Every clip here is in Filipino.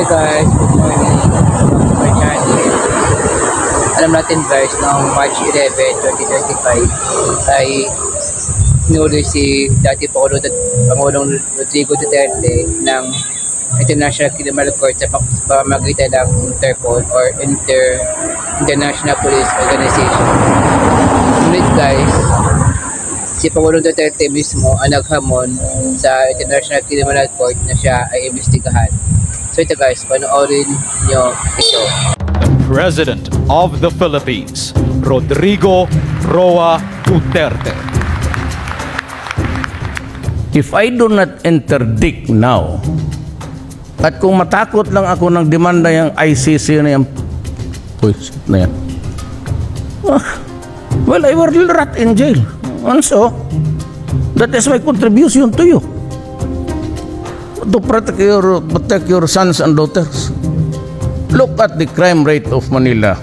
Hi guys, good morning. My channel. Alam natin guys, noong March 11, 2025 ay inuli si dati Pangulong Rodrigo Duterte ng International Criminal Court sa pamamagitan ng Interpol or International Police Organization. Ngunit guys, si Pangulong Duterte mismo ang naghamon sa International Criminal Court na siya ay imbestigahan. So ito guys, panoorin nyo ito. The President of the Philippines, Rodrigo Roa Duterte. If I do not interdict now, at kung matakot lang ako ng demanda yung ICC na yan, well, I will rot in jail. And so, that is my contribution to you. To protect your sons and daughters. Look at the crime rate of Manila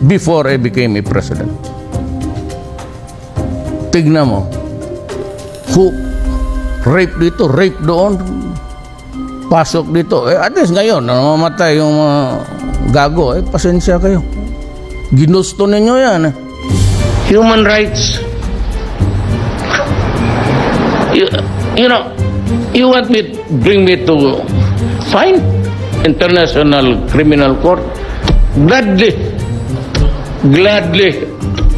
before I became a president. Tignan mo. Who rape dito, rape doon, pasok dito. At least ngayon, namamatay yung gago. Pasensya kayo. Ginusto ninyo yan. Human rights. You know, you want me to bring me to fine International Criminal Court? Gladly.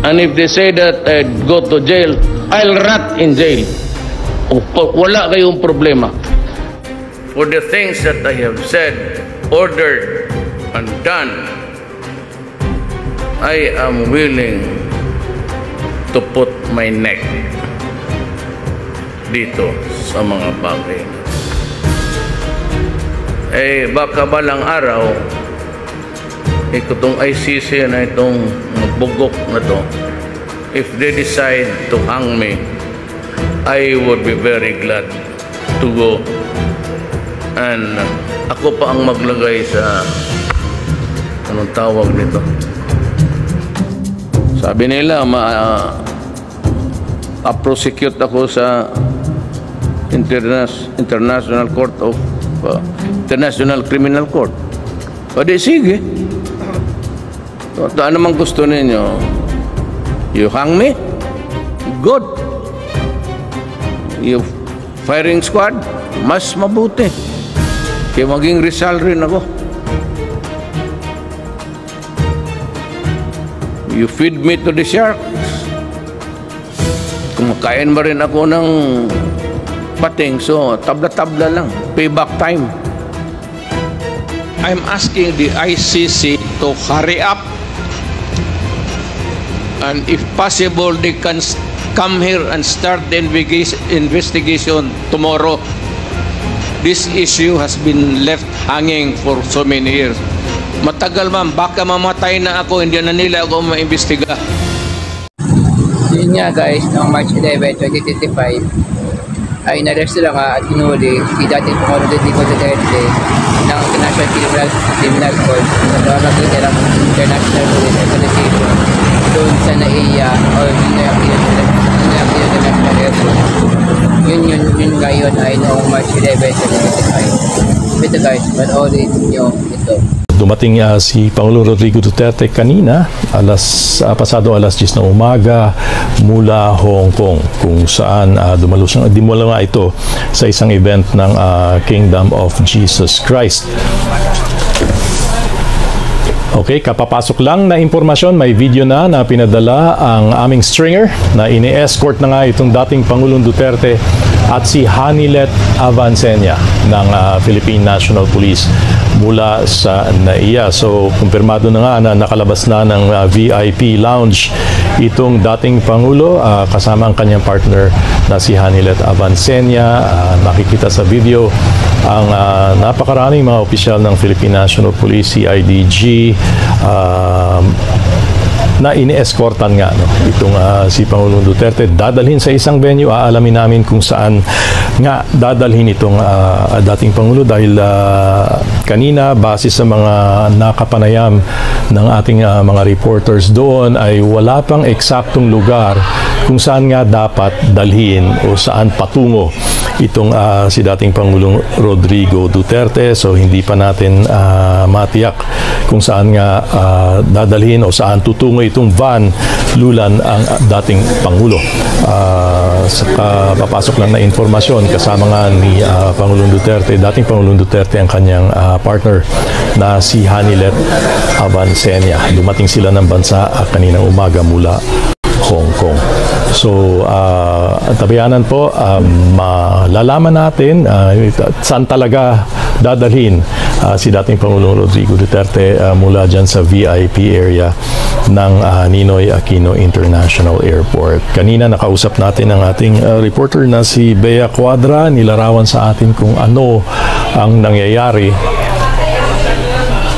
And if they say that I'd go to jail, I'll rot in jail. Wala kayong problema. For the things that I have said, ordered, and done, I am willing to put my neck dito sa mga bagay. Baka balang araw, itong ICC na itong bugok na to, if they decide to hang me, I would be very glad to go. And ako pa ang maglagay sa anong tawag nito. Sabi nila, prosecute ako sa International Court of International Criminal Court. Pwede, sige. Ano naman gusto ninyo? You hang me? Good. You firing squad? Mas mabuti. Kaya maging Rizal rin ako. You feed me to the sharks. Kumakain ba rin ako ng pating, so tabla-tabla lang. Payback time. I'm asking the ICC to hurry up, and if possible, they can come here and start the investigation tomorrow. This issue has been left hanging for so many years. Matagal man, baka mamatay na ako, hindi na nila ako maimbestiga. Yun nga guys, noong March 11, 2025 ay naresto lang at inuli si dating Pangulong Rodrigo Duterte ng International Criminal Court sa pamamagitan ng International Police Organization doon sa NAIA or International Airport. Yun ngayon ay noong March 11, 2025. Ito guys, panoorin nyo ito. Dumating si Pangulong Rodrigo Duterte kanina, pasado alas 10 ng umaga mula Hong Kong, kung saan dumalo nga ito sa isang event ng Kingdom of Jesus Christ. Okay, kapapasok lang na impormasyon, may video na pinadala ang aming stringer na ini-escort na nga itong dating Pangulong Duterte at si Hanilet Avancenia ng Philippine National Police mula sa NAIA. So, kumpirmado na nga na nakalabas na ng VIP lounge itong dating Pangulo kasama ang kanyang partner na si Hanilet Avancenia. Makikita sa video ang napakaraming mga opisyal ng Philippine National Police, CIDG, na ini-escortan nga itong si Pangulong Duterte. Dadalhin sa isang venue, aalamin namin kung saan nga dadalhin itong dating Pangulo dahil kanina, base sa mga nakapanayam ng ating mga reporters doon, ay wala pang eksaktong lugar kung saan nga dapat dalhin o saan patungo itong si dating Pangulong Rodrigo Duterte. So hindi pa natin matiyak kung saan nga dadalhin o saan tutungo itong van lulan ang dating Pangulo. Sa papasok lang na informasyon, kasama nga ni Pangulong Duterte, dating Pangulong Duterte, ang kanyang partner na si Hanilet Avancenia. Dumating sila ng bansa kaninang umaga mula Hong Kong. So, tabayanan po, malalaman natin saan talaga dadalhin si dating Pangulong Rodrigo Duterte mula dyan sa VIP area ng Ninoy Aquino International Airport. Kanina nakausap natin ang ating reporter na si Bea Quadra, nilarawan sa atin kung ano ang nangyayari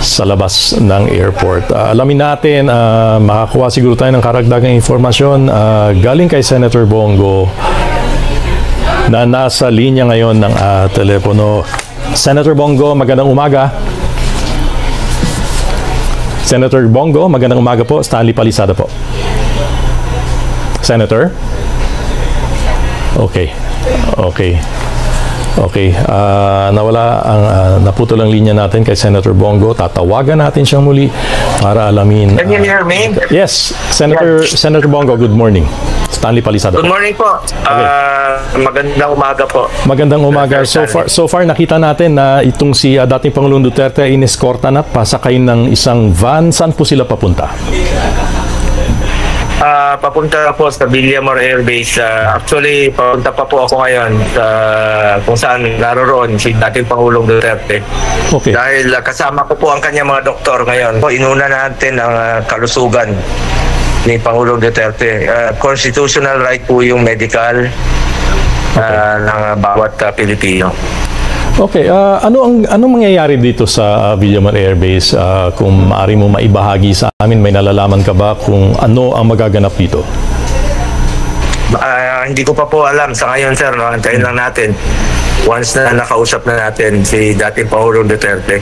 sa labas ng airport. Alamin natin, makakuha siguro tayo ng karagdagang informasyon galing kay Senator Bongo na nasa linya ngayon ng telepono. Senator Bongo, magandang umaga. Senator Bongo, magandang umaga po. Stanley Palisada po. Senator? Okay. Nawala naputol ang linya natin kay Senator Bongo. Tatawagan natin siyang muli para alamin. Can you hear me? Yes, Senator Bongo, good morning. Stanley Palisada. Good morning po. Magandang umaga po. Magandang umaga. So far nakita natin na itong si dating Pangulong Duterte ineskorta na pasakay ng isang van. Saan po sila papunta? Papunta po sa Villamor Air Base. Actually, papunta pa po ako ngayon kung saan naroon si dating Pangulong Duterte. Okay. Dahil kasama ko po ang kanyang mga doktor ngayon. Inuna natin ang kalusugan ni Pangulong Duterte. Constitutional right po yung medical ng bawat Pilipino. Okay, ano mangyayari dito sa Villamor Air Base? Kung maaari mo maibahagi sa amin, may nalalaman ka ba kung ano ang magaganap dito? Hindi ko pa po alam sa ngayon, sir. No? Antayin lang natin. Once na nakausap na natin si dating Pangulong Duterte.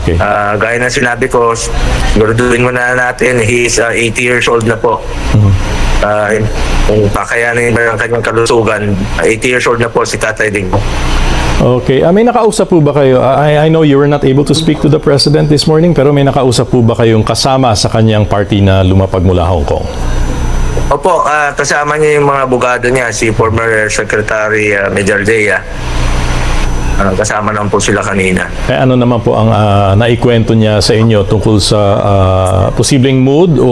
Okay. Gaya na sinabi ko, siguraduhin mo na natin, he is 80 years old na po. Kung pakayanin ba ang kanyang kalusugan, 80 years old na po si Tatay Digong. Okay. May nakausap po ba kayo? I know you were not able to speak to the President this morning, pero may nakausap po ba kayong kasama sa kanyang party na lumapag mula Hong Kong? Opo, kasama niya yung mga abogado niya, si former Secretary Major Dea. Kasama naman po sila kanina. Ano naman po ang naikwento niya sa inyo tungkol sa posibleng mood o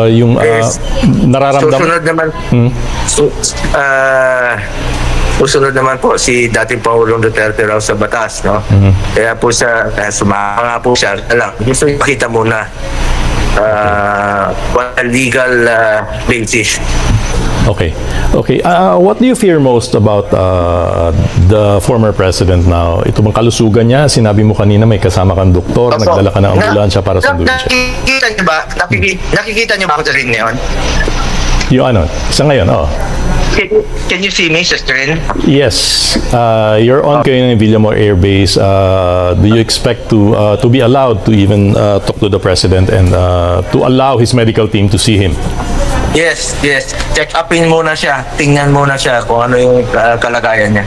yung nararamdaman? Susunod naman. Susunod naman po si dating Pangulong Duterte raw sa batas, no? Kaya po siya, sumama nga po siya. Gusto niyo makita muna what a legal basis. Okay. What do you fear most about the former president now? Ito bang kalusugan niya? Sinabi mo kanina may kasama kang doktor, nagdala ka ng ambulansya para sunduin siya. Nakikita niyo ba? Nakikita niyo ba ako sa rin ngayon? Yung ano? Sa ngayon, Can you see me, Sister? Yes. You're on kayo ng Villamor Air Base. Do you expect to be allowed to even talk to the president and to allow his medical team to see him? Yes. Check upin muna siya. Tingnan muna siya kung ano yung kalagayan niya.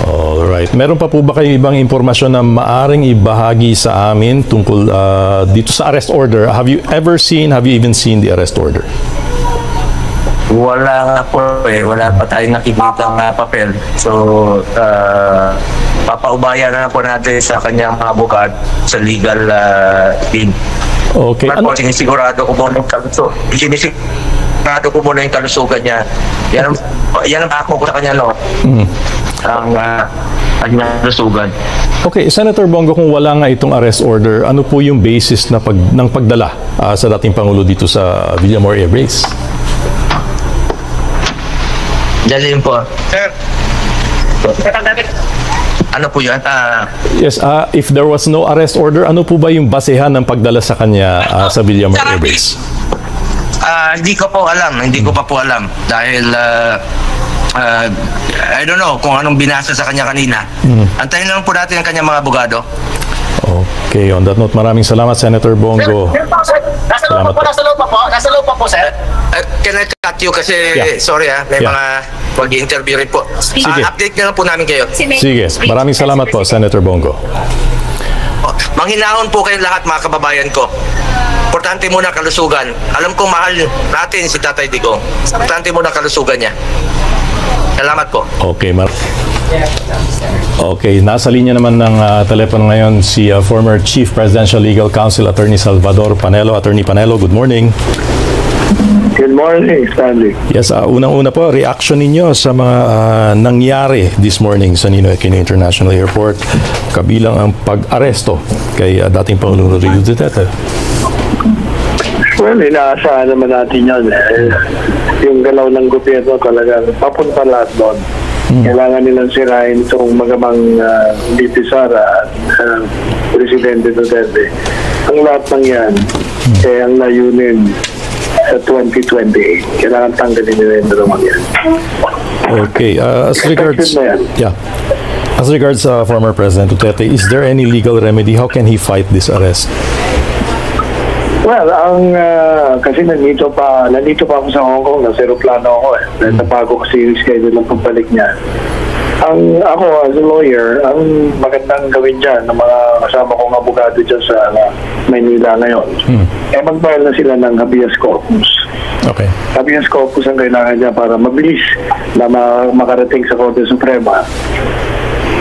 Alright. Meron pa po ba kayo ibang impormasyon na maaring ibahagi sa amin tungkol dito sa arrest order? Have you even seen the arrest order? Wala nga po wala pa tayong nakikita ng papel. So, papaubayan na po natin sa kanyang mga abogado sa legal team. Okay. Sinisigurado ko muna yung kalusugan niya. Yan ang ako ko sa kanya, no? Ang kanyang kalusugan. Okay, Senator Bongo, kung wala nga itong arrest order, ano po yung basis ng pagdala sa dating Pangulo dito sa Villamor Air Base? Dalhin po. Sir. Ano po yun? Yes, if there was no arrest order, ano po ba yung basehan ng pagdala sa kanya sa Villamor Air Base? Hindi ko pa po alam. Dahil, I don't know kung anong binasa sa kanya kanina. Antayin lang po natin ang kanyang mga abogado. Okay, on that note, maraming salamat, Senator Bongo. Nasa loob pa po, sir. Can I cut you kasi, Yeah. sorry may Yeah. mga pag-interview rin po. Sige. Update na lang po namin kayo. Sige, maraming salamat po, Senator Bongo. Manghinahon po kayo lahat mga kababayan ko. Importante muna kalusugan. Alam ko mahal natin si Tatay Digong. Importante muna kalusugan niya. Salamat po. Okay, Okay, nasa linya naman ng telepono ngayon si former Chief Presidential Legal Counsel Attorney Salvador Panelo. Attorney Panelo, good morning. Good morning, Stanley. Yes, unang-una po, reaction ninyo sa mga nangyari this morning sa Ninoy Aquino International Airport, kabilang ang pag-aresto kay dating Pangulong Rodrigo Duterte. Well, inaasahan naman natin yun. Yung galaw ng gobyerno talagang papunta lahat doon. Kailangan nilang sirain itong magamang VP Sara at Presidente Duterte. Ang lahat ng yan, ang layunin sa 2028. Kailangan tanggalin nila yung dalawang yan. Okay, as regards... Yeah. As regards former President Duterte, is there any legal remedy? How can he fight this arrest? Well, kasi nandito pa ako sa Hong Kong, nasa aeroplano ako Napago kasi yung schedule ng pagbalik niya. Ako as a lawyer, ang magandang gawin dyan ng mga kasama kong abogado dyan sa Maynila ngayon, mag-file na sila ng habeas corpus. Okay. Habeas corpus ang kailangan niya para mabilis na makarating sa Korte Suprema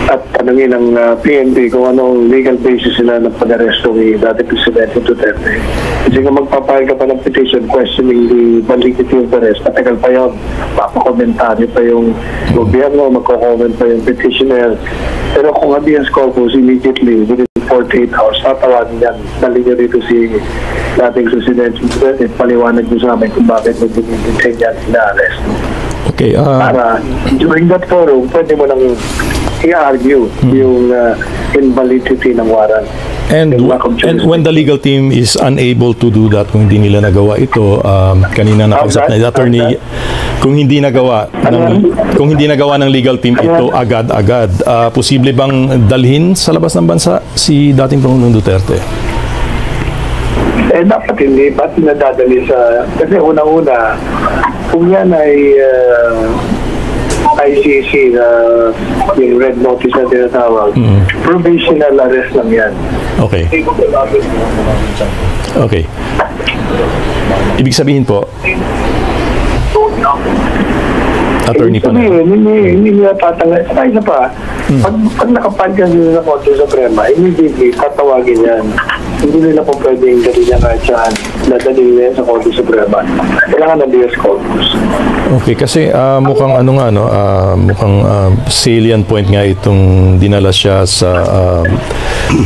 at tanungin ng PNP kung anong legal basis sila ng pag-aresto ni dati Presidente Duterte. Kasi kung magpapahal ka pa ng petition questioning the validity of the arrest, matagal pa yun. Papakomentary pa yung gobyerno, magko-comment pa yung petitioner. Pero kung habeas corpus, immediately, within 48 hours, tatawagin yan. Dali niyo dito si dating Presidente Duterte, paliwanag niyo sa amin kung bakit nag-detain yan na-arrest. Okay. Para during that forum, pwede mo nang i-argue yung invalidity ng warrant. And when the legal team is unable to do that, kung hindi nila nagawa ito, kanina nakausap na attorney, kung hindi nagawa ng legal team ito agad-agad, posible bang dalhin sa labas ng bansa si dating Pangulong Duterte? Dapat hindi. Ba't nadadali sa... Kasi unang-una, kung yan ay ICC na yung red notice na tinatawag, provisional arrest lang yan. Okay. Okay. Ibig sabihin po, Attorney Panelo. Hindi nila tatanggal. Saka isa pa, pag nakapagyan nila ng Korte Suprema, immediately tatawagin yan. Hindi nila po pwedeng dali niya kahit saan. Dadali nila sa Korte Suprema. Kailangan ng habeas corpus. Okay, kasi mukhang mukhang salient point nga itong dinala siya sa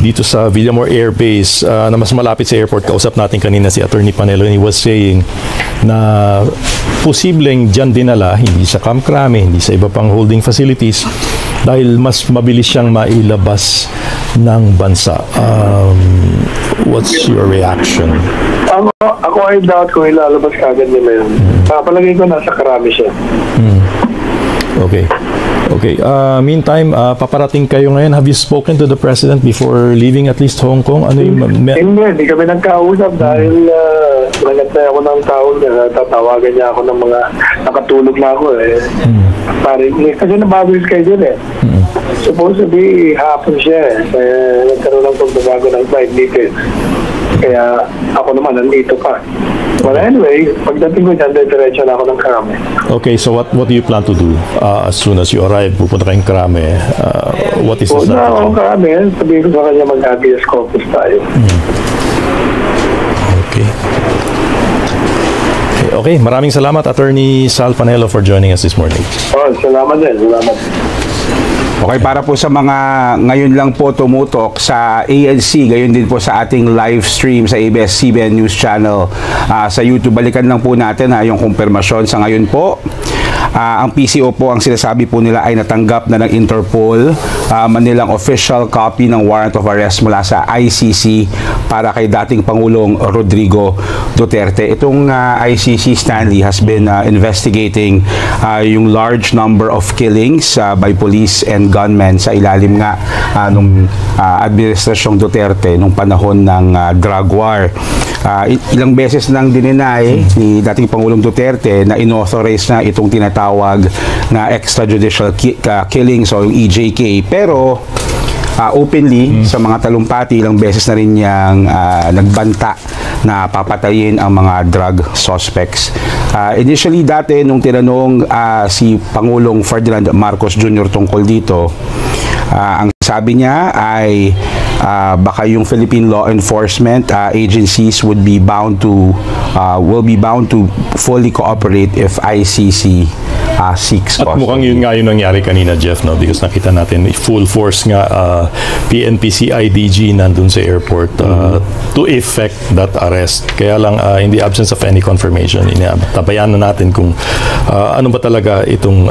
dito sa Villamor Air Base na mas malapit sa airport. Kausap natin kanina si Attorney Panelo, and he was saying na posibleng dyan dinala, hindi sa Camp Crame, hindi sa iba pang holding facilities, dahil mas mabilis siyang mailabas ng bansa. What's your reaction? Ako ay doubt kung ilalabas kagad nila yun. Palagay ko nasa Crame siya. Okay. Okay. Meantime, paparating kayo ngayon. Have you spoken to the President before leaving at least Hong Kong? Ano yung... Hindi kami nagkausap dahil nagantay ako ng tao niya. Tatawagan niya ako ng mga nakatulog na ako kasi nabago yung schedule Supposed to be hapon siya nagkaroon ng pagbabago ng flight details. Kaya ako naman nandito pa. But anyway, pagdating ko dyan, diretso na ako ng Crame. Okay, so what do you plan to do as soon as you arrive? Pupunta kayong Crame. What is the strategy? Punta ako Crame, sabihin ko sa kanya mag-habeas corpus tayo. Okay. Okay, maraming salamat Attorney Sal Panelo for joining us this morning. Salamat din. Salamat. Okay, para po sa mga ngayon lang po tumutok sa ANC, gayon din po sa ating live stream sa ABS-CBN News Channel sa YouTube. Balikan lang po natin yung kumpirmasyon sa ngayon po. Ang PCO po, ang sinasabi po nila ay natanggap na ng Interpol Manilang official copy ng warrant of arrest mula sa ICC para kay dating Pangulong Rodrigo Duterte. Itong ICC, Stanley, has been investigating yung large number of killings by police and gunmen sa ilalim nga nung administrasyong Duterte nung panahon ng drug war. Ilang beses nang dininay ni dating Pangulong Duterte na inauthorize na itong tinatawag na extrajudicial killings o yung EJK, pero openly sa mga talumpati ilang beses na rin niyang nagbanta na papatayin ang mga drug suspects. Initially dati nung tinanong si Pangulong Ferdinand Marcos Jr. tungkol dito, ang sabi niya ay baka yung Philippine law enforcement agencies will be bound to fully cooperate if ICC seeks. At mukhang yun nga yung nangyari kanina, Jeff, no? Because nakita natin full force nga PNP CIDG nandun sa airport to effect that arrest. Kaya lang in the absence of any confirmation, tabayan na natin kung ano ba talaga itong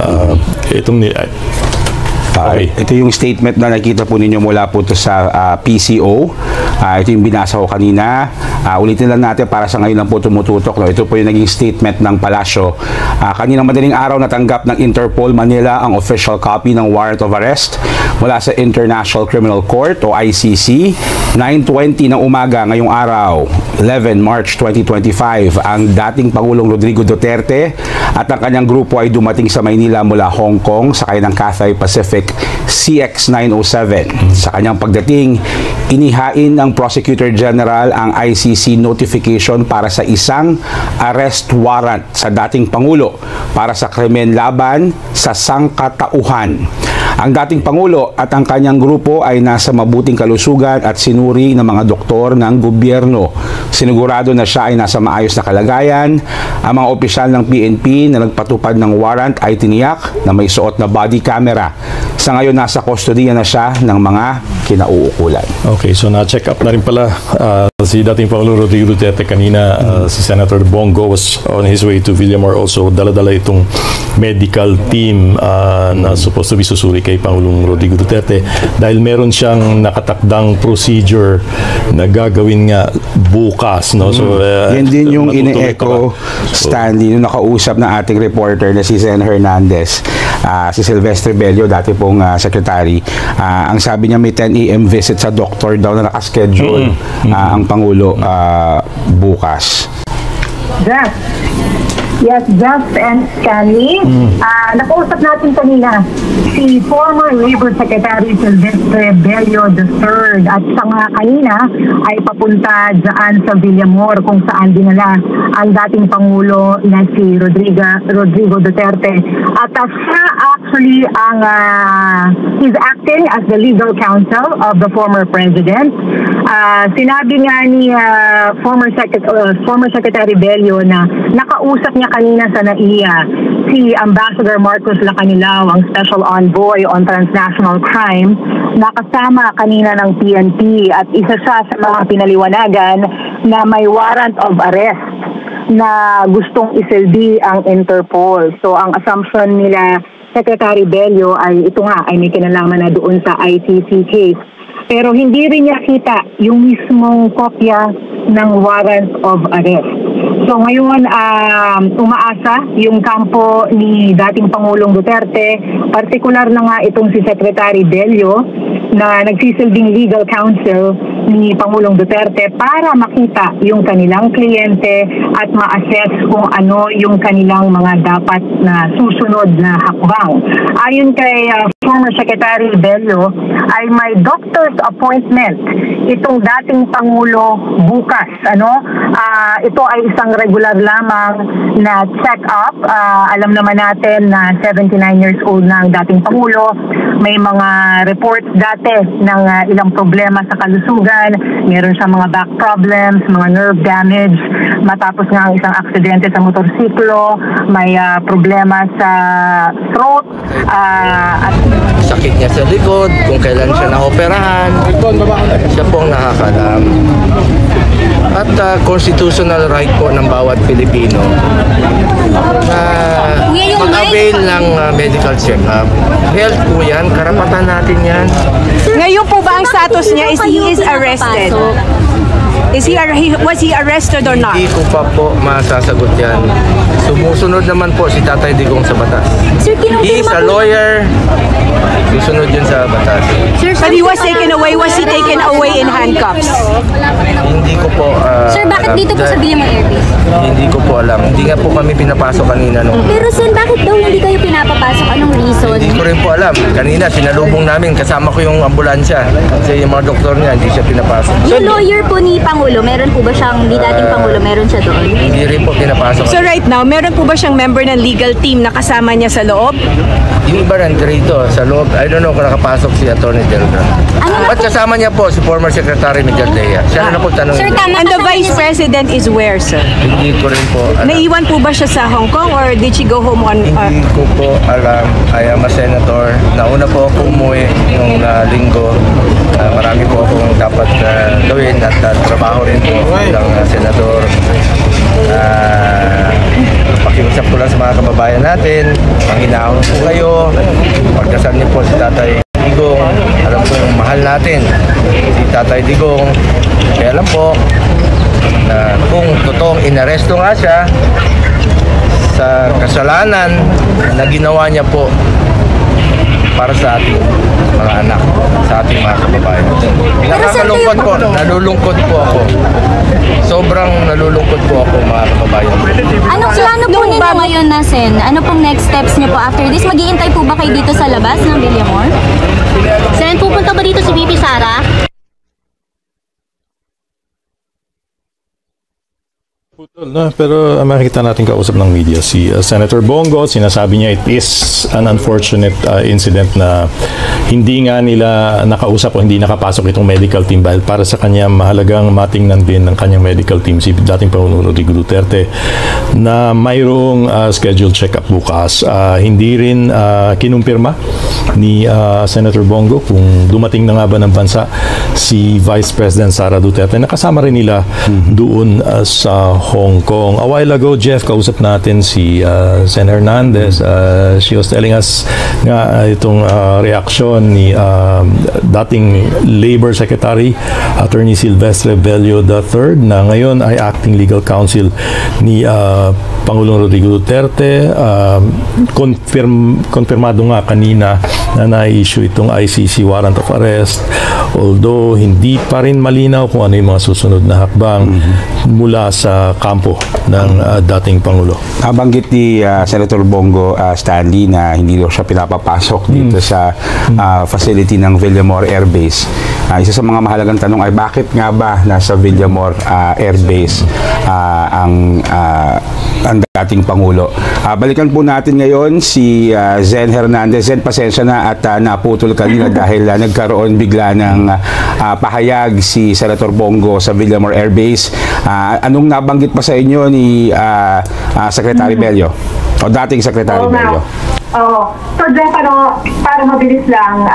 okay. Ito yung statement na nakita po ninyo mula po to sa PCO. Ito yung binasa ko kanina. Ulitin lang natin para sa ngayon lang po tumututok. No? Ito po yung naging statement ng Palasyo. Kaninang madaling araw natanggap ng Interpol Manila ang official copy ng warrant of arrest mula sa International Criminal Court o ICC. 9:20 ng umaga ngayong araw, 11 March 2025, ang dating Pangulong Rodrigo Duterte at ang kanyang grupo ay dumating sa Maynila mula Hong Kong sakay ng Cathay Pacific CX-907. Sa kanyang pagdating, inihain ng Prosecutor General ang ICC notification para sa isang arrest warrant sa dating Pangulo para sa krimen laban sa sangkatauhan. Ang dating Pangulo at ang kanyang grupo ay nasa mabuting kalusugan at sinuri ng mga doktor ng gobyerno. Sinigurado na siya ay nasa maayos na kalagayan. Ang mga opisyal ng PNP na nagpatupad ng warrant ay tiniyak na may suot na body camera. Sa ngayon, nasa kustodiya na siya ng mga kinauukulan. Okay, so na-check up na rin pala si dating Pangulong Rodrigo Duterte kanina. Si Senator Bongo was on his way to Villamor also. Dala-dala itong medical team na supposed to be susuri kay Pangulong Rodrigo Duterte dahil meron siyang nakatakdang procedure na gagawin nga bukas, no? So yan din yung ine-echo, Stanley, nung nakausap na ating reporter na si Sen Hernandez, si Silvestre Bello, dati pong secretary. Ang sabi niya may 10 a.m. visit sa doktor daw na nakaschedule ang Pangulo bukas. Jeff. Yes, Jeff and Stanley. Nakausap natin kanina si former Labor Secretary Silvestre Bello III at siya nga kanina ay papunta dyan sa Villamor kung saan dinala ang dating Pangulo na si Rodrigo Duterte. At siya actually he's acting as the legal counsel of the former president. Sinabi nga ni former Secretary Bello na nakausap niya kanina sa NAIA si Ambassador Marcos Lacanilao, ang Special Envoy on Transnational Crime, nakasama kanina ng PNP at isa siya sa mga pinaliwanagan na may warrant of arrest na gustong isilbi ang Interpol. So ang assumption nila Secretary Bello ay ito nga ay may kinalaman na doon sa ICC case. Pero hindi rin niya kita yung mismong kopya ng warrant of arrest. So ngayon, umaasa yung kampo ni dating Pangulong Duterte, partikular na nga itong si Secretary Bello na nagsisilbing legal counsel ni Pangulong Duterte para makita yung kanilang kliyente at ma-assess kung ano yung kanilang mga dapat na susunod na hakbang. Ayon kay former Secretary Bello, ay may doctor's appointment itong dating Pangulo bukas. Ito ay isang regular lamang na check-up. Alam naman natin na 79 years old na ang dating Pangulo. May mga reports dati ng ilang problema sa kalusugan. Meron siyang mga back problems, mga nerve damage. Matapos nga ang isang aksidente sa motorsiklo, may problema sa throat at sakit niya sa likod, kung kailan siya naoperahan. Siya po ang nakakalam. At constitutional right po ng bawat Pilipino na mag-avail ng medical check-up. Health po yan, karapatan natin yan. Ngayon po ba ang status niya is he is arrested? Was he arrested or not? Hindi ko pa po masasagot yan. Sumusunod naman po si Tatay Digong sa batas. He is a lawyer. Susunod yun sa batas. But he was taken away. Was he taken away in handcuffs? Hindi ko po Sir, bakit alam. dito po sa Villamor Airbase? Hindi ko po alam. Hindi nga po kami pinapasok kanina nung... Pero Sen, bakit daw hindi kayo pinapapasok? Anong reason? Hindi ko rin po alam. Kanina, sinalubong namin. Kasama ko yung ambulansya. Kasi yung mga doktor niya, hindi siya pinapasok. Yung lawyer po ni Pangulo, meron po ba siyang, di dating Pangulo, meron siya doon? Hindi rin po pinapasok. So right now, meron po ba siyang member ng legal team na kasama niya sa loob? Yung iba nandito sa loob, I don't know kung nakapasok si Atty. Delga. At kasama niya po si former Secretary Miguel Dea. Siya na po tanong. Sir, tama. And the Vice President is where, sir? Hindi ko rin po alam. Naiwan po ba siya sa Hong Kong or did she go home on... Hindi ko po alam. I am a senator. Nauna po ako umuwi nung linggo. Marami po akong dapat gawin at trabaho rin po bilang senador. Pakiusap ko lang sa mga kababayan natin. Panghinahon po kayo. Pagdasal niyo po si Tatay Digong. Alam po yung mahal natin si Tatay Digong. Kaya alam po na kung totoong inaresto nga siya sa kasalanan na ginawa niya po para sa ating mga anak, sa ating mga kababayan. Nakakalungkot po, nalulungkot po ako. Sobrang nalulungkot po ako, mga kababayan. Anong plano po ninyo ngayon na, Sen? Ano pong next steps niyo po after this? Mag-iintay po ba kayo dito sa labas ng Villamor? Sen, pupunta ba dito si VP Sara? Pero makikita natin kausap ng media si Senator Bongo. Sinasabi niya it is an unfortunate incident na hindi nga nila nakausap o hindi nakapasok itong medical team dahil para sa kanya mahalagang matingnan din ng kanyang medical team si dating Pangulong Rodrigo Duterte na mayroong scheduled check-up bukas. Hindi rin kinumpirma ni Senator Bongo kung dumating na nga ba ng bansa si Vice President Sara Duterte na kasama rin nila doon sa Hong Kong. A while ago, Jeff, kausap natin si Sen. Hernandez. She was telling us nga itong reaksyon ni dating Labor Secretary Attorney Silvestre Bello III na ngayon ay acting legal counsel ni Pangulong Rodrigo Duterte. Konfirmado nga kanina na na-issue itong ICC warrant of arrest, although hindi pa rin malinaw kung ano yung mga susunod na hakbang mula sa kampo ng dating Pangulo. Nabanggit ni Senator Bongo Stanley na hindi daw siya pinapapasok dito sa facility ng Villamor Air Base. Isa sa mga mahalagang tanong ay bakit nga ba nasa Villamor Air Base ang dating Pangulo. Balikan po natin ngayon si Zen Hernandez. Zen, pasensya na at naputol kanina dahil nagkaroon bigla ng pahayag si Senator Bongo sa Villamor Air Base. Anong nabanggit pa sa inyo ni Secretary Bello o dating Secretary Bello? So Jeff, para mabilis lang,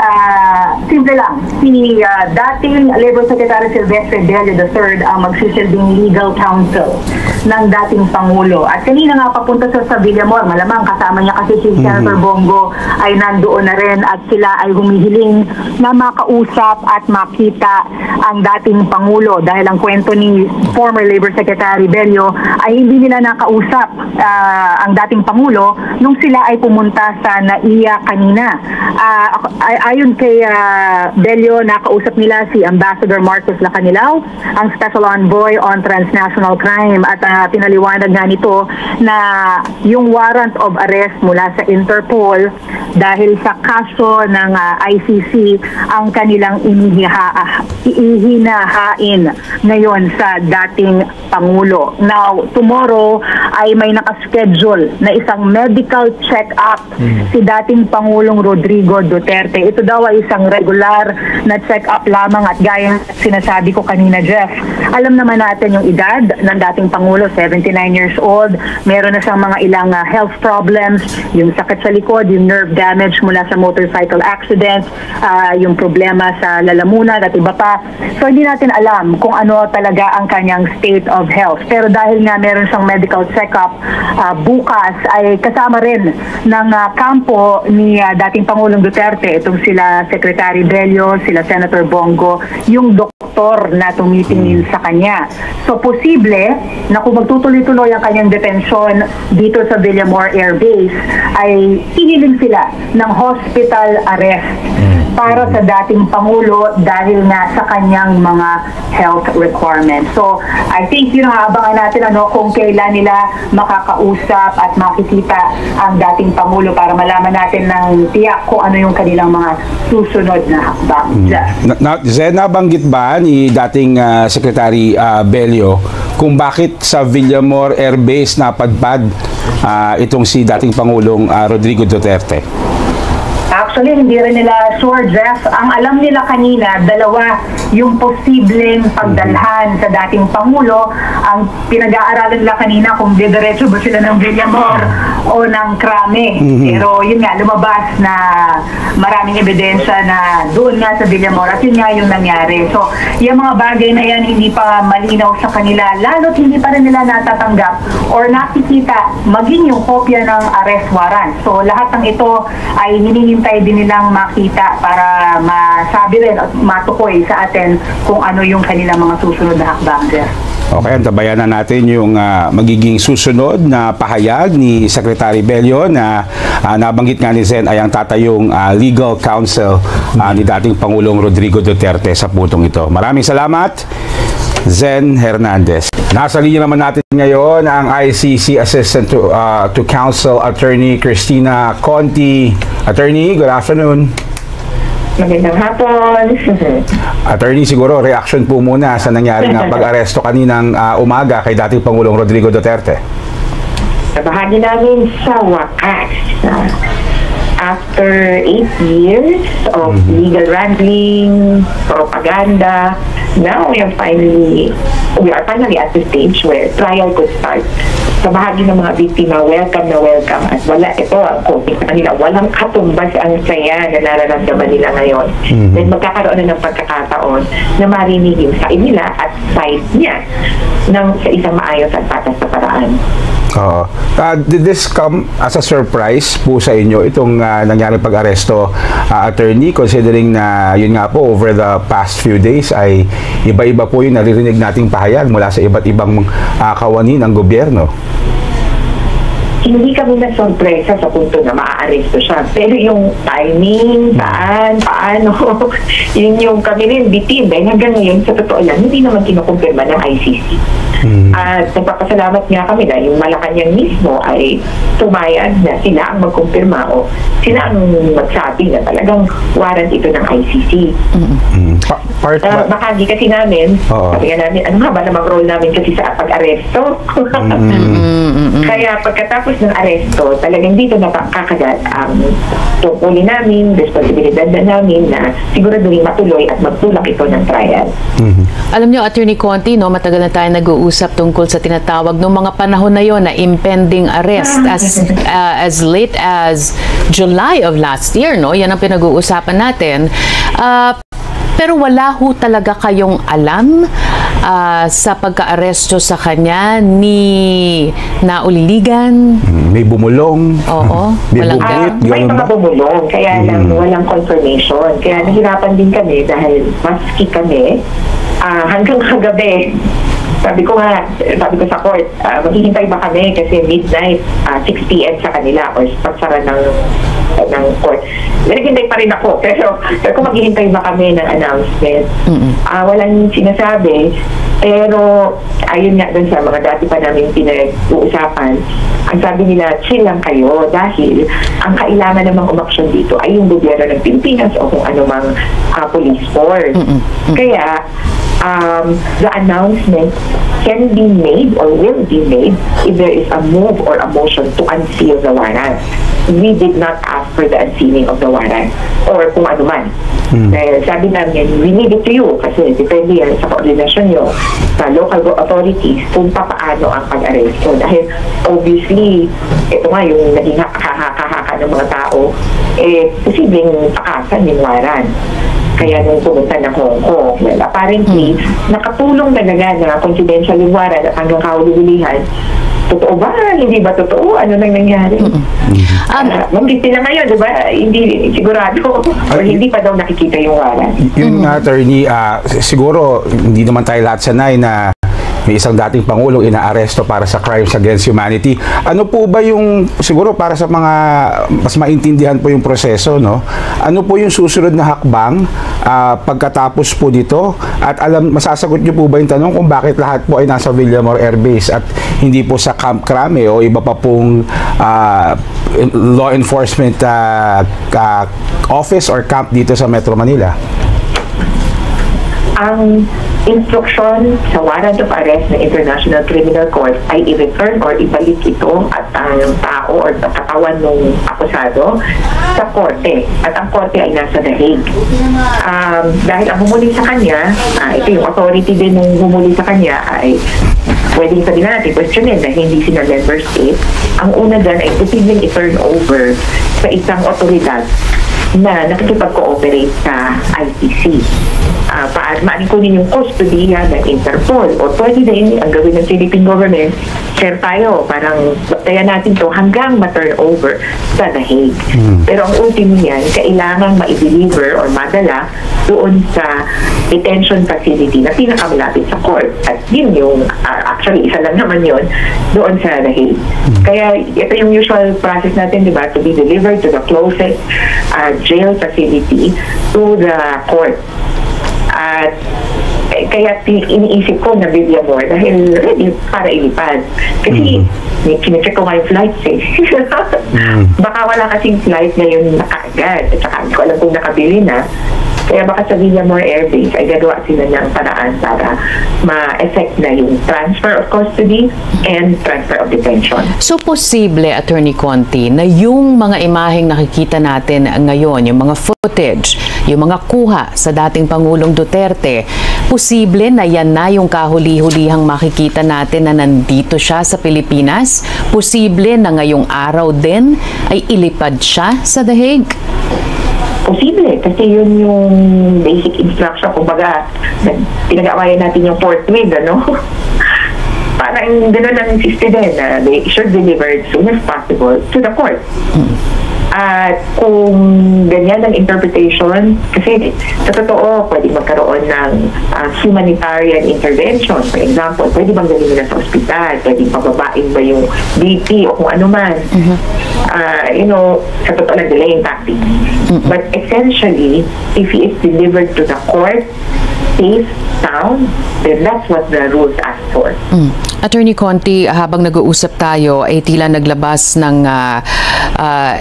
simple lang. Si dating Labor Secretary Silvestre Bello III ang magsisilbing legal counsel ng dating Pangulo. At kanina nga papunta sa Villamor, malamang kasama niya kasi si Senator Bongo ay nandoon na rin at sila ay humihiling na makausap at makita ang dating Pangulo dahil ang kwento ni former Labor Secretary Bello ay hindi nila nakausap ang dating Pangulo nung sila ay pumunta sa NAIA kanina. Ayon kay Bello, nakausap nila si Ambassador Marcos Lacanilao, ang Special Envoy on Transnational Crime, at pinaliwanag nga nito na yung warrant of arrest mula sa Interpol dahil sa kaso ng ICC ang kanilang ihinahain ngayon sa dating Pangulo. Now, tomorrow ay may nakaschedule na isang medical check-up si dating Pangulong Rodrigo Duterte. Ito daw ay isang regular na check-up lamang at gaya ng sinasabi ko kanina, Jeff. Alam naman natin yung edad ng dating Pangulo, 79 years old. Meron na siyang mga ilang health problems, yung sakit sa likod, yung nerve damage mula sa motorcycle accident, yung problema sa lalamunan at iba pa. So hindi natin alam kung ano talaga ang kanyang state of health. Pero dahil nga meron siyang medical check-up, bukas ay kasama rin ng kampo ni dating Pangulong Duterte, itong sila Secretary Bello, sila Senator Bongo, yung doktor na tumitingin sa kanya. So posible na kung magtutuloy-tuloy ang kanyang detensyon dito sa Villamor Air Base, ay hihiling sila ng hospital arrest para sa dating Pangulo dahil nga sa kanyang mga health requirements. So, I think yun ang abangan natin kung kailan nila makakausap at makikita ang dating Pangulo para malaman natin ng tiyak kung ano yung kanilang mga susunod na hakbang. Zen, nabanggit ba ni dating Secretary Bello kung bakit sa Villamor Air Base napadpad itong si dating Pangulong Rodrigo Duterte? Actually, hindi rin nila sure, Jeff. Ang alam nila kanina, dalawa yung posibleng pagdalhan sa dating Pangulo. Ang pinag-aaralan nila kanina kung didiretso ba sila ng Villamor o ng Krame. Pero yun nga, lumabas na maraming ebidensya na doon nga sa Villamor at yun nga yung nangyari. So, yung mga bagay na yan hindi pa malinaw sa kanila, lalo't hindi pa rin nila natatanggap or nakikita maging yung kopya ng arrest warrant. So, lahat ng ito ay hinihintay din nilang makita para masabi rin at matukoy sa atin kung ano yung kanilang mga susunod na hakbang. Okay, antabayan na natin yung magiging susunod na pahayag ni Secretary Bello na nabanggit nga ni Zen ay ang tatayong legal counsel ni dating Pangulong Rodrigo Duterte sa putong ito. Maraming salamat, Zen Hernandez. Nasa linya naman natin ngayon ang ICC Assistant to Counsel Attorney Cristina Conti. Attorney, good afternoon. Magandang hapon. Attorney, siguro reaction po muna sa nangyari ng pag-aresto kaninang umaga kay dating Pangulong Rodrigo Duterte. Bahagi namin sa wakas. After 8 years of legal wrangling, propaganda, now we are finally at the stage where trial could start. Sa bahagi ng mga biktima, welcome na welcome. At wala, ito ang coping sa kanila, walang katumbas ang saya na nararamdaman nila ngayon. Then magkakaroon na ng pagkakataon na marinig yung side nila at side niya sa isang maayos at patas na paraan. Did this come as a surprise po sa inyo, itong nangyari pag-aresto, attorney, considering na yun nga po over the past few days ay iba-iba po yung naririnig nating pahayag mula sa iba't ibang kawani ng gobyerno? Hindi kami na-sorpresa sa punto na maa-aresto siya. Pero yung timing, paano, yun yung kami rin bitin. Dahil hanggang ngayon, sa totoo lang, hindi naman kinukumpirma ng ICC. At nagpapasalamat nga kami na yung Malacanang mismo ay tumayag na sila ang magkumpirma o sila ang magsabi na talagang warrant ito ng ICC. Bahagi kasi namin, sabi nga namin, ano nga ba namang role namin kasi sa pag-aresto? Kaya pagkatapos ng aresto, talagang dito nakakagat ang tungkulin namin, responsibilidad na namin na siguraduhin matuloy at magtulak ito ng trial. Alam nyo, Attorney Conti, matagal na tayo nag-uusap tungkol sa tinatawag noong mga panahon na yon na impending arrest as late as July of last year, no? Yan ang pinag-uusapan natin. Pero wala ho talaga kayong alam sa pagka-aresto sa kanya ni Nauliligan? May bumulong? Oo. May mga bumulong, kaya lang walang confirmation. Kaya nahirapan din kami dahil maski kami hanggang kagabi. Sabi ko sa court, maghihintay ba kami kasi midnight, 6 p.m. sa kanila or pagsara ng court. Naghihintay pa rin ako, pero kung maghihintay ba kami ng announcement, walang sinasabi. Pero ayun nga dun sa mga dati pa namin pinag-uusapan, ang sabi nila, chill lang kayo dahil ang kailangan namang umaksyon dito ay yung gobyerno ng Pilipinas o kung anumang police force. Kaya the announcement can be made or will be made if there is a move or a motion to unseal the warrant. We did not ask for the unsealing of the warrant or kung ano man. Dahil sabi namin, we need it to you kasi depende yan sa koordinasyon nyo sa local authorities kung paano ang pag-aresto. Dahil obviously, ito nga yung naging haka ng mga tao, posibleng takasan yung warrant. Kaya nung pumunta ng Hong Kong, well, apparently, nakatulong talaga na confidential yung warrant at hanggang kahuli-hulihan. Totoo ba? Hindi ba totoo? Ano nang nangyari? Mambitin na ngayon, di ba? Hindi sigurado. O hindi pa daw nakikita yung warrant. Yun nga, attorney, siguro hindi naman tayo lahat sanay na may isang dating Pangulong inaaresto para sa crimes against humanity. Ano po ba yung, siguro para sa mga mas maintindihan po yung proseso, no? Ano po yung susunod na hakbang pagkatapos po dito? At masasagot niyo po ba yung tanong kung bakit lahat po ay nasa Villamor Air Base at hindi po sa Camp Crame o iba pa pong law enforcement office or camp dito sa Metro Manila? Ang instruction sa warrant of arrest ng International Criminal Court ay i-return or ibalik ito at ang tao or katawan ng akusado sa korte. At ang korte ay nasa The Hague. Dahil ang humuli sa kanya, ito yung authority din ng humuli sa kanya ay pwedeng sabihin natin, questionin na hindi sila member state. Ang una dyan ay posibleng i-turn over sa isang otoridad na nakikipag-cooperate sa ICC. Maaring kunin yung custodiya ng Interpol o pwede din ang gawin ng Philippine government, share tayo, parang kaya natin to hanggang ma-turn over sa The Hague. Pero ang ultimo niyan, kailangan ma-deliver or madala doon sa detention facility na pinakamalapit sa court. At yun yung, actually, isa lang naman yun, doon sa The Hague. Kaya ito yung usual process natin, di ba, to be delivered to the closest jail facility to the court. At kaya iniisip ko na Villamor dahil ready para ilipad. Kasi kine-check ko nga yung flights eh. Baka wala kasing flight ngayon na kaagad. At saka hindi ko alam kung nakabili na. Kaya baka sa Villamor Air Base ay gagawa sila ng paraan para ma-effect na yung transfer of custody and transfer of detention. So, posible, Attorney Conti, na yung mga imaheng nakikita natin ngayon, yung mga footage, yung mga kuha sa dating Pangulong Duterte, posible na yan na yung kahuli-hulihang makikita natin na nandito siya sa Pilipinas? Posible na ngayong araw din ay ilipad siya sa The Hague? Posible, kasi yun yung basic instruction. Kumbaga, pinag-awayan natin yung fourth wing, ano? Parang gano'n ang insiste din na they should deliver as soon as possible to the court. At kung ganyan ang interpretation, kasi sa totoo, pwede magkaroon ng humanitarian intervention. For example, pwede bang galing nila sa ospital? Pwede pababain ba yung BP o kung ano man? Sa totoo lang, delaying tactics. But essentially, if he is delivered to the court, safe, sound, then that's what the rules ask for. Attorney Conti, habang nag-uusap tayo, ay tila naglabas ng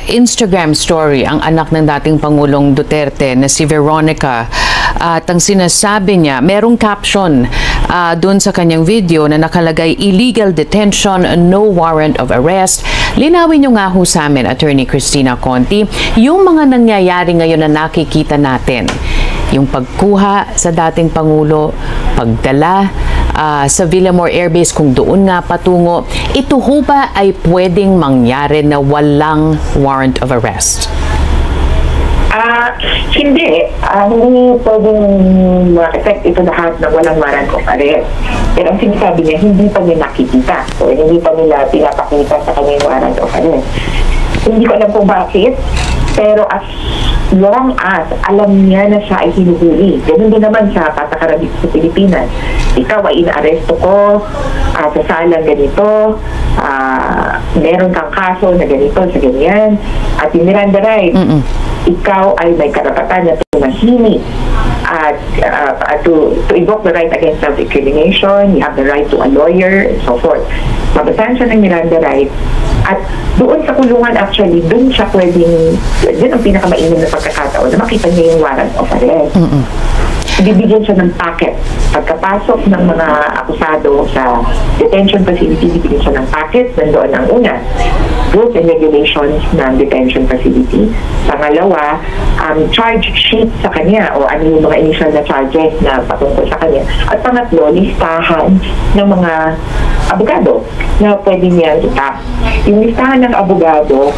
Instagram story ang anak ng dating Pangulong Duterte na si Veronica. At ang sinasabi niya, merong caption doon sa kanyang video na nakalagay, illegal detention, no warrant of arrest. Linawin niyo nga ho sa amin, Attorney Cristina Conti, yung mga nangyayari ngayon na nakikita natin. Yung pagkuha sa dating Pangulo, pagdala sa Villamor Air Base kung doon nga patungo, ito ho ba ay pwedeng mangyari na walang warrant of arrest? Hindi. Hindi pwedeng ma-effect ito lahat ng walang warrant of arrest. Pero ang sinasabi niya, hindi pa niya nakikita. So, hindi pa nila pinapakita sa kanya yung warrant of arrest. Hindi ko alam kung bakit, pero as long as alam niya na siya ay hinuhuli, ganun din naman sa patakaran dito sa Pilipinas. Ikaw ay inaaresto ko sa salang ganito, meron kang kaso na ganito sa ganyan, at yung Miranda right, ikaw ay may karapatan na tumahimik at to invoke the right against self-incrimination, you have the right to a lawyer, and so forth. Mabasahan siya ng Miranda right, at doon sa kulungan actually, doon siya pwedeng, yun ang pinakamainam na pagkakataon na makita niya yung warrant of arrest. bibigyan siya ng packet. Pagkapasok ng mga akusado sa detention facility, bibigyan siya ng packet. Nandoon ang una, rules and regulations ng detention facility. Pangalawa, charge sheet sa kanya o ano yung mga initial na charges na patungkol sa kanya. At pangatlo, listahan ng mga abogado na pwede niya itap. Yung listahan ng abogado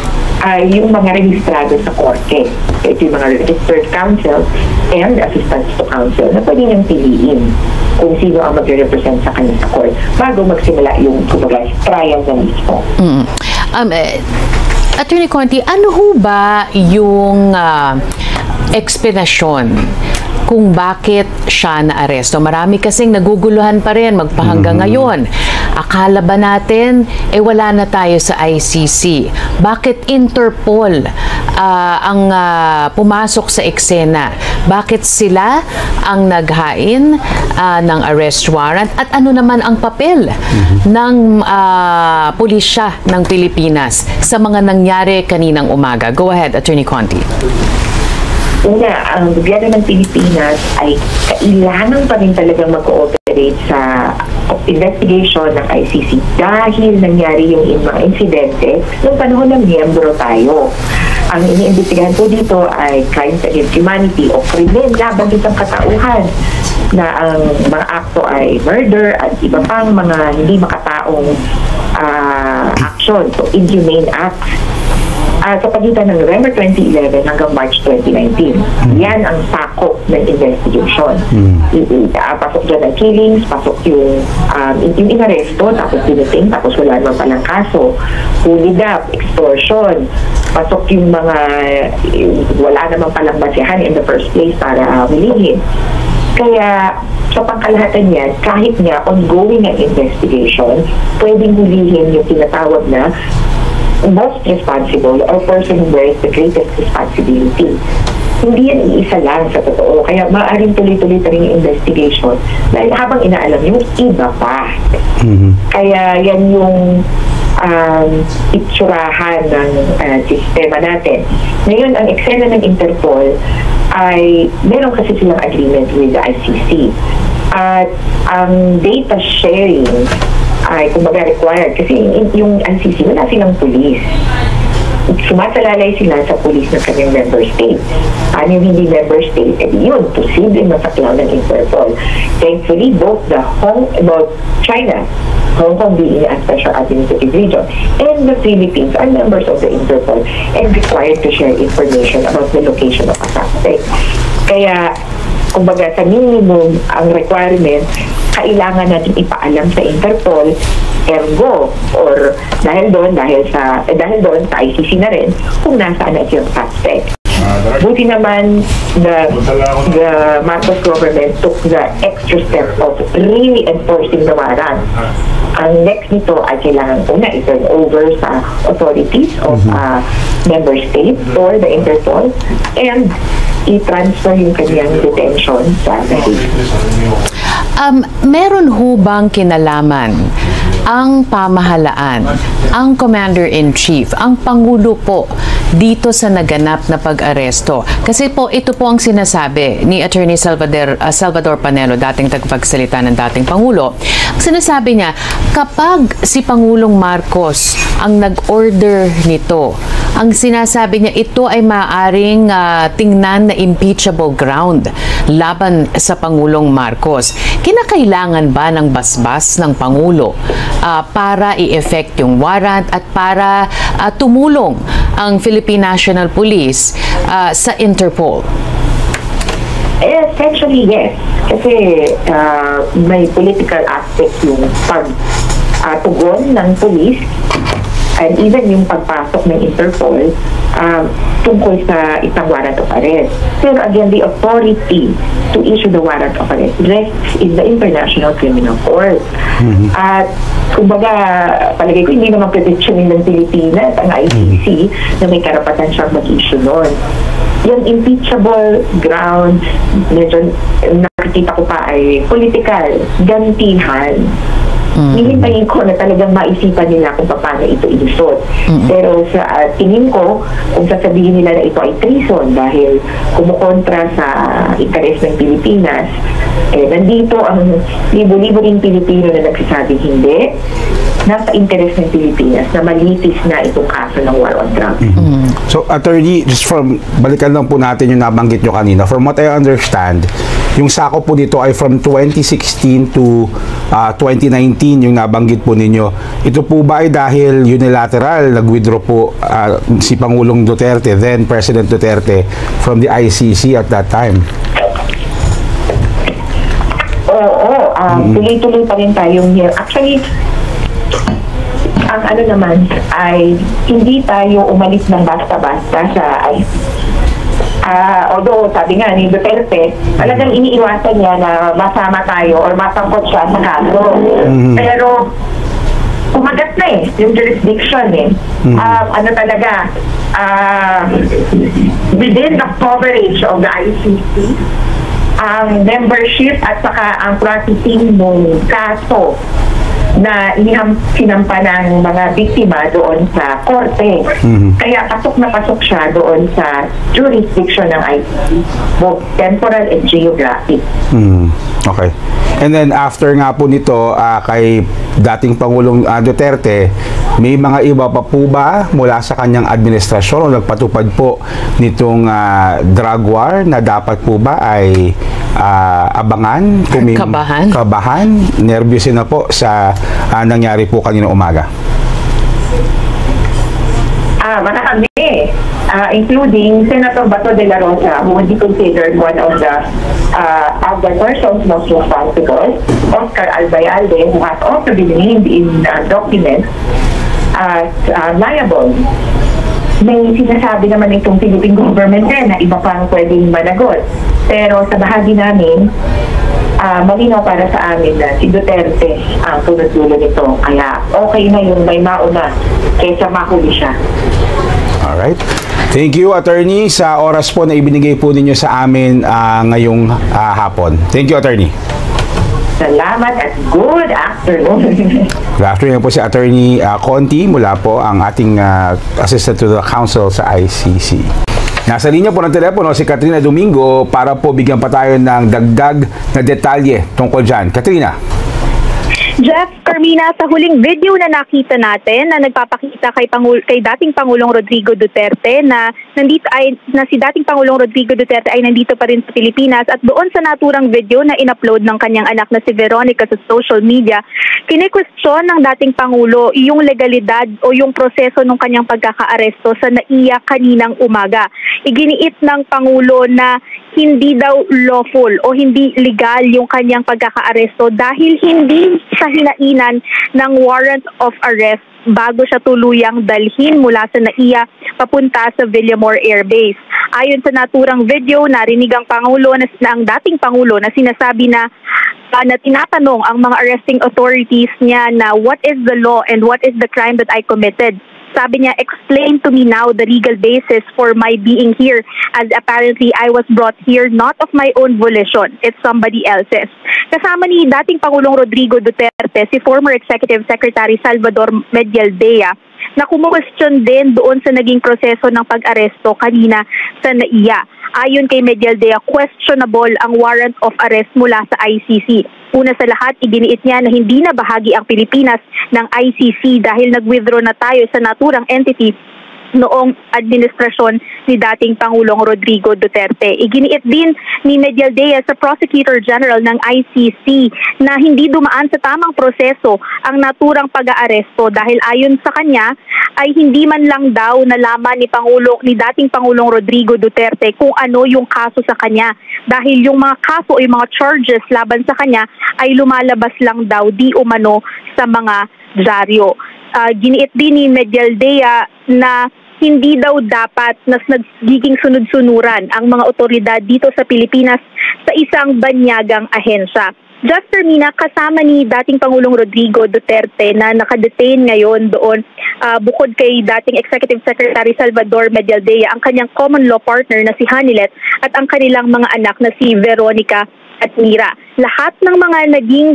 ay yung mga rehistrado sa korte. Ito yung mga registered counsel and assistants to counsel na pwede niyang piliin kung sino ang mag-represent sa kanya sa court bago magsimula yung trial na mismo. Attorney Conti, ano ho ba yung explanation kung bakit siya na-aresto? Marami kasing naguguluhan pa rin magpahanggang ngayon. Akala ba natin, wala na tayo sa ICC? Bakit Interpol ang pumasok sa eksena? Bakit sila ang naghain ng arrest warrant? At ano naman ang papel ng pulisya ng Pilipinas sa mga nangyari kaninang umaga? Go ahead, Attorney Conti. Una, ang gobyerno ng Pilipinas ay kailangan pa rin talagang mag-cooperate sa investigation ng ICC dahil nangyari yung mga insidente noong panahon ng miyembro tayo. Ang iniimbestigahan po dito ay crimes against humanity o krimen laban sa katauhan na ang mga akto ay murder at iba pang mga hindi makataong action, so inhumane acts. Sa pagitan ng November 2011 hanggang March 2019. Yan ang sakop ng investigation. Pasok dyan ang killings, pasok yung inaresto, tapos piniting, tapos wala naman palang kaso. Hulid up, extortion, pasok yung mga wala naman palang basihan in the first place para hulihin. Kaya sa pangkalahatan yan, kahit nga ongoing ang investigation, pwedeng hulihin yung tinatawag na most responsible or person who bears the greatest responsibility. Hindi yan iisa lang sa totoo. Kaya maaaring tuloy-tuloy pa rin yung investigation dahil habang inaalam yung iba pa. Kaya yan yung itsurahan ng sistema natin. Ngayon, ang eksena ng Interpol ay meron kasi silang agreement with the ICC. At ang data sharing ay kumbaga required kasi yung ICC wala silang police. Sumasalalay sila sa police ng kanyang member state. Ano yung hindi member state? Yun, posibleng masaklaw ng Interpol. Thankfully, both China, Hong Kong being a special administrative region, and the Philippines are members of the Interpol and required to share information about the location of a suspect. Kaya, kumbaga sa minimum ang requirement, kailangan natin ipaalam sa Interpol, ergo, or dahil doon sa ICC na rin, kung nasaan at yung suspect. Buti naman the Marcos government took the extra step of really enforcing the warrant. Ang next nito ay kailangan una i-turn over sa authorities of member state or the Interpol and i-transfer yung kanyang detention sa Hague. Meron ho bang kinalaman ang pamahalaan, ang Commander-in-Chief, ang Pangulo po dito sa naganap na pag-aresto? Kasi po, ito po ang sinasabi ni Attorney Salvador Panelo, dating tagapagsalita ng dating Pangulo. Ang sinasabi niya, kapag si Pangulong Marcos ang nag-order nito, ang sinasabi niya, ito ay maaaring tingnan na impeachable ground laban sa Pangulong Marcos. Kinakailangan ba ng basbas ng Pangulo para i-effect yung warrant at para tumulong ang Philippine National Police sa Interpol? Essentially, yes. Kasi may political aspect yung pagtugon ng police and even yung pagpasok ng Interpol tungkol sa isang warrant of arrest. Pero again, the authority to issue the warrant of arrest rests in the International Criminal Court. At kumbaga, palagay ko hindi naman predictionin ng Pilipinas ang ICC na may karapatan siyang mag-issue nun. Yung impeachable grounds, medyo nakikita ko pa ay political, gantihan Hihintayin ko na talagang maisipan nila kung paano ito ilusot. Pero sa tingin ko, kung sasabihin nila na ito ay treason dahil kumukontra sa interes ng Pilipinas, nandito ang libo-libo ring Pilipino na nagsasabing hindi, nasa interes ng Pilipinas na malitis na itong kaso ng war on drugs. So, Attorney, just from, balikan lang po natin yung nabanggit nyo kanina. From what I understand, yung sakop po dito ay from 2016 to 2019 yung nabanggit po ninyo. Ito po ba ay dahil unilateral nag-withdraw po si Pangulong Duterte, then President Duterte, from the ICC at that time? Oo, tuloy-tuloy pa rin tayong here. Actually, ang ano naman ay hindi tayo umalis ng basta-basta sa although sabi nga ni Duterte, talagang iniiwasan niya na masama tayo or masangkot siya sa kaso. Pero kumagat na yung jurisdiction ano talaga, within the coverage of the ICC, ang membership at saka ang processing ng kaso na sinampa ng mga biktima doon sa korte. Kaya pasok na pasok siya doon sa jurisdiction ng ICC, both temporal and geographic. Okay. And then after nga po nito, kay dating Pangulong Duterte, may mga iba pa po ba mula sa kanyang administrasyon o nagpatupad po nitong drug war na dapat po ba ay abangan? Kabahan? Nervyosin na po sa nangyari po kanina umaga? Marami, including Senator Bato de la Rosa, who would be considered one of the persons most responsible, Oscar Albayalde, who has also been named in documents as liable. May sinasabi naman itong Philippine government na iba pang pwedeng managot. Pero sa bahagi namin, malinaw para sa amin na si Duterte ang tunod-dulo nito. Kaya okay na yung may mauna kaysa mahuli siya. Alright. Thank you, Attorney, sa oras po na ibinigay po ninyo sa amin ngayong hapon. Thank you, Attorney. Salamat at good afternoon. Good afternoon po si Attorney Conti mula po ang ating Assistant to the Council sa ICC. Nasa linya po ng telepono si Katrina Domingo para po bigyan pa tayo ng dagdag na detalye tungkol dyan. Katrina. Jeff, Carmina, sa huling video na nakita natin na nagpapakita kay dating Pangulong Rodrigo Duterte na si dating Pangulong Rodrigo Duterte ay nandito pa rin sa Pilipinas, at doon sa naturang video na in-upload ng kanyang anak na si Veronica sa social media, kine-question ng dating Pangulo yung legalidad o yung proseso ng kanyang pagkakaaresto sa NAIA kaninang umaga. Iginiit ng Pangulo na hindi daw lawful o hindi legal yung kanyang pagkakaaresto dahil hindi sa hinainan ng warrant of arrest bago siya tuluyang dalhin mula sa NAIA papunta sa Villamor Air Base. Ayon sa naturang video, narinig ang dating Pangulo na sinasabi na tinatanong ang mga arresting authorities niya na what is the law and what is the crime that I committed. Sabi niya, explain to me now the legal basis for my being here, as apparently I was brought here not of my own volition, it's somebody else's. Kasama ni dating Pangulong Rodrigo Duterte, si former Executive Secretary Salvador Medialdea, na kumu-question din doon sa naging proseso ng pag-aresto kanina sa NAIA. Ayon kay Medialdea, questionable ang warrant of arrest mula sa ICC. Una sa lahat, iginiit niya na hindi na bahagi ang Pilipinas ng ICC dahil nag-withdraw na tayo sa naturang entity noong administrasyon ni dating Pangulong Rodrigo Duterte. Iginiit din ni Medialdea sa Prosecutor General ng ICC na hindi dumaan sa tamang proseso ang naturang pag-aaresto dahil ayon sa kanya ay hindi man lang daw nalaman ni dating Pangulong Rodrigo Duterte kung ano yung kaso sa kanya dahil yung mga kaso o yung mga charges laban sa kanya ay lumalabas lang daw di umano sa mga dyaryo. Giniit din ni Medialdea na hindi daw dapat na nagiging sunod-sunuran ang mga otoridad dito sa Pilipinas sa isang banyagang ahensya. Just Termina, kasama ni dating Pangulong Rodrigo Duterte na nakadetain ngayon doon, bukod kay dating Executive Secretary Salvador Medialdea, ang kanyang common law partner na si Hanilet at ang kanilang mga anak na si Veronica at Mira. Lahat ng mga naging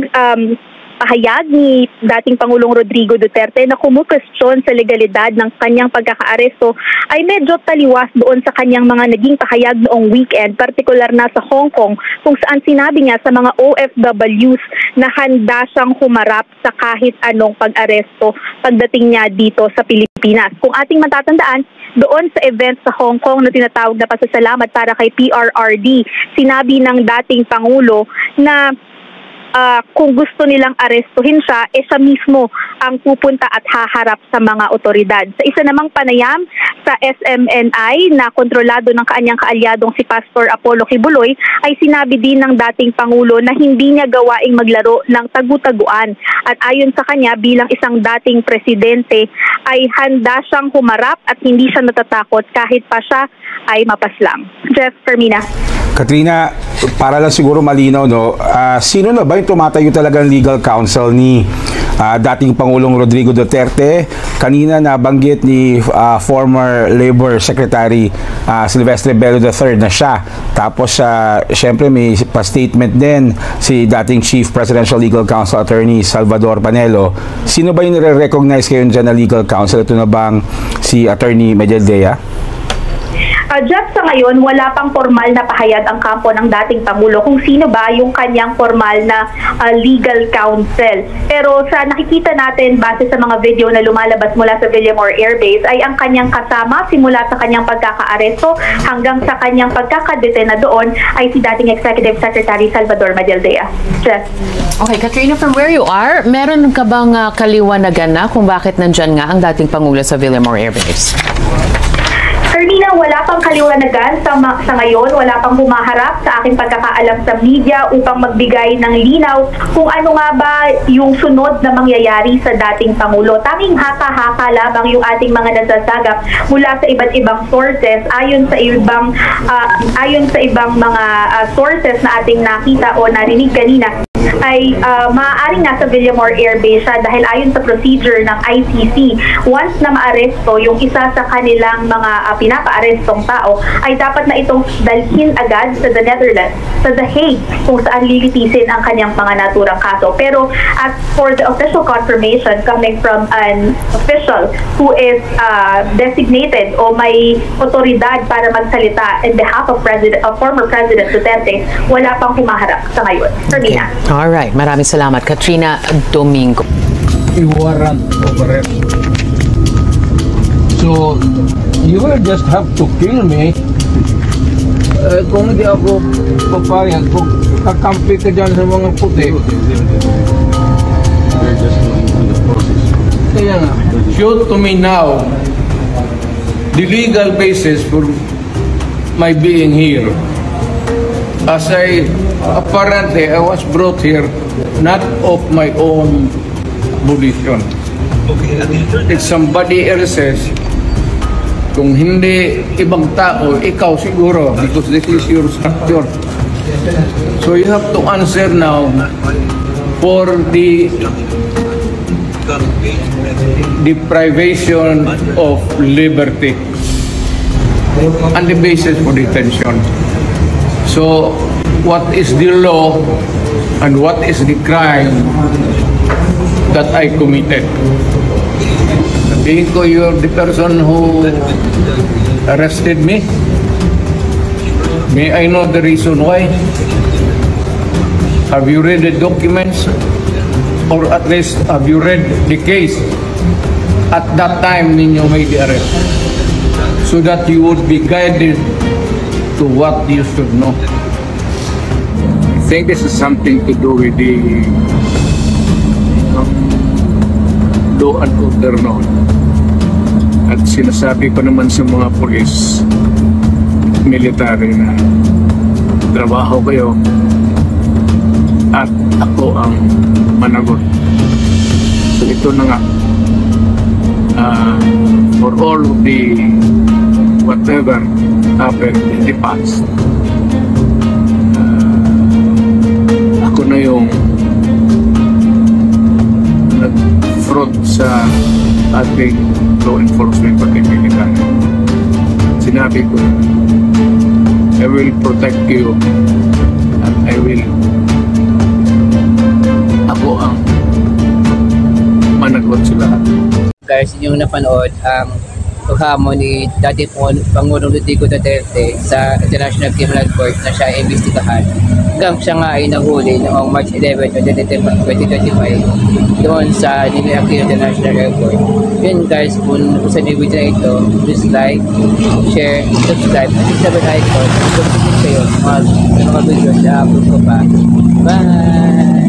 pahayag ni dating Pangulong Rodrigo Duterte na kumukwestiyon sa legalidad ng kanyang pagkakaaresto ay medyo taliwas doon sa kanyang mga naging pahayag noong weekend, partikular na sa Hong Kong, kung saan sinabi niya sa mga OFWs na handa siyang humarap sa kahit anong pag-aresto pagdating niya dito sa Pilipinas. Kung ating matatandaan, doon sa event sa Hong Kong na tinatawag na pasasalamat para kay PRRD, sinabi ng dating Pangulo na kung gusto nilang arestuhin siya, siya mismo ang pupunta at haharap sa mga otoridad. Sa isa namang panayam sa SMNI na kontrolado ng kanyang kaalyadong si Pastor Apollo Kibuloy, ay sinabi din ng dating Pangulo na hindi niya gawaing maglaro ng tagu-taguan. At ayon sa kanya, bilang isang dating presidente, ay handa siyang humarap at hindi siya natatakot kahit pa siya ay mapaslang. Jeff, Carmina. Katrina, para lang siguro malinaw, no, sino na ba yung tumatayo talagang legal counsel ni dating Pangulong Rodrigo Duterte? Kanina nabanggit ni former Labor Secretary Silvestre Bello III na siya. Tapos, syempre may pa-statement din si dating Chief Presidential Legal Counsel Attorney Salvador Panelo. Sino ba yung nire-recognize kayo dyan na legal counsel? Ito na bang si Attorney Medialdea? Jeff, sa ngayon, wala pang formal na pahayag ang kampo ng dating Pangulo kung sino ba yung kanyang formal na legal counsel. Pero sa nakikita natin, base sa mga video na lumalabas mula sa Villamor Air Base, ay ang kanyang kasama simula sa kanyang pagkakaaresto hanggang sa kanyang pagkakadetena doon ay si dating Executive Secretary Salvador Medialdea. Jeff. Okay, Katrina, from where you are, meron ka bang kaliwanagan na kung bakit nandyan nga ang dating Pangulo sa Villamor Air Base? Carmina, wala pang kaliwanagan sa ngayon, wala pang humaharap sa aking pagkakaalam sa media upang magbigay ng linaw kung ano nga ba yung sunod na mangyayari sa dating Pangulo. Tanging haka-haka lamang yung ating mga nasasagap mula sa iba't ibang sources ayon sa ibang mga sources na ating nakita o narinig kanina ay maaaring nasa Villamor Air Base siya dahil ayon sa procedure ng ICC, once na maaresto yung isa sa kanilang mga pinapa-arestong tao, ay dapat na itong dalhin agad sa the Netherlands, sa The Hague, kung saan lilitisin ang kanyang mga naturang kaso. Pero as for the official confirmation coming from an official who is designated o may otoridad para magsalita in behalf of former President Duterte, wala pang humaharap sa ngayon. Carmina. Alright, maraming salamat. Katrina Domingo. Warrant of arrest. So, you will just have to kill me. Kung hindi ako papayag, kung kakampi ka dyan sa mga puti. Kaya nga. Show to me now the legal basis for my being here. As apparently I was brought here not of my own volition. It's somebody else's. Kung hindi ibang tao, ikaw siguro, because this is your structure. So you have to answer now for the deprivation of liberty and the basis for detention. So, what is the law and what is the crime that I committed? Sabihin ko, you're the person who arrested me. May I know the reason why? Have you read the documents? Or at least, have you read the case at that time ninyo made the arrest? So that you would be guided to what you should know. I think this is something to do with the law and order law. At sinasabi ko naman sa mga polis, military na trabaho kayo at ako ang managot. So ito na nga, for all of the whatever happened in the past, ako na yung nag-fraud sa ating law enforcement pati military. Sinabi ko, I will protect you and I will, ako ang guys, inyong napanood ang paghamon ni dating Pangulong Rodrigo Duterte sa International Criminal Court na siya ay imbestigahan. Hanggang siya nga ay nahuli noong March 11, 2025 doon sa Ninoy Aquino International Airport. Yun guys, kung sa new video na ito, please like, share, subscribe, at hit the bell icon. Kung kayo sa mga videos na upload ko pa. Bye!